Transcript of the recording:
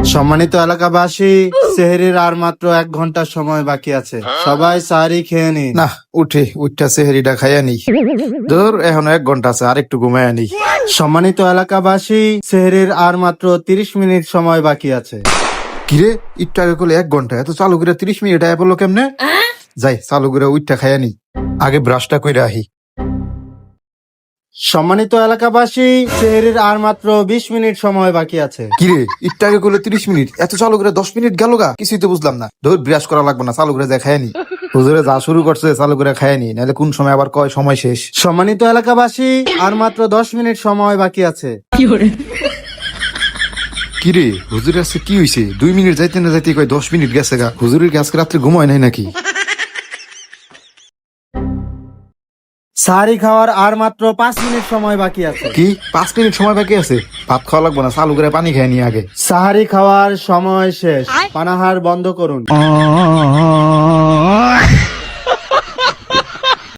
সম্মানিত এলাকাবাসী, সেহরির আর মাত্র 1 ঘন্টা সময় বাকি আছে। সবাই সাহারি খেয়ে নিন। না, উঠা সেহেরিটা খাইয়া নি। ধর এখন 1 ঘন্টা আছে, আর একটু ঘুমাইয়া নি। সম্মানিত এলাকাবাসী, সেহরির আর মাত্র 30 মিনিট সময় বাকি আছে। কিরে, একটু আগে করলে 1 ঘন্টা, এত চালু করে 30 মিনিট আয়া পড়লো কেমনে? যাই চালু করে উঠটা খাইয়া নি, আগে ব্রাশটা কইরা আহি। সম্মানিত এলাকাবাসী, সেহরির আর মাত্র 20 মিনিট সময় বাকি আছে। কিরে, একটু আগে করলে 30 মিনিট, এত চালু করে 10 মিনিট গেল গা, কিছুই তো বুঝলাম না। ধর ব্রাশ করা লাগবে না, চালু করে যাই খাইয়া নি। হুজুরে যা শুরু করছে চালু করে খাইয়া নি, নাহলে কোন সময় আবার কয় সময় শেষ। সম্মানিত এলাকাবাসী, আর মাত্র 10 মিনিট সময় বাকি আছে। কিরে, হুজুরের আজকে কি হইছে? 2 মিনিট যাইতে না যাইতে কয় 10 মিনিট গেছে গা। হুজুরের কি আজকে রাত্রে ঘুমায় নাই নাকি? সাহারি খাওয়ার আর মাত্র 5 মিনিট সময় বাকি আছে। কি 5 মিনিট সময় বাকি আছে? ভাত খাওয়া লাগবে না, চালু করে পানি খাইয়া নি আগে। সাহারি খাওয়ার সময় শেষ, পানাহার বন্ধ করুন।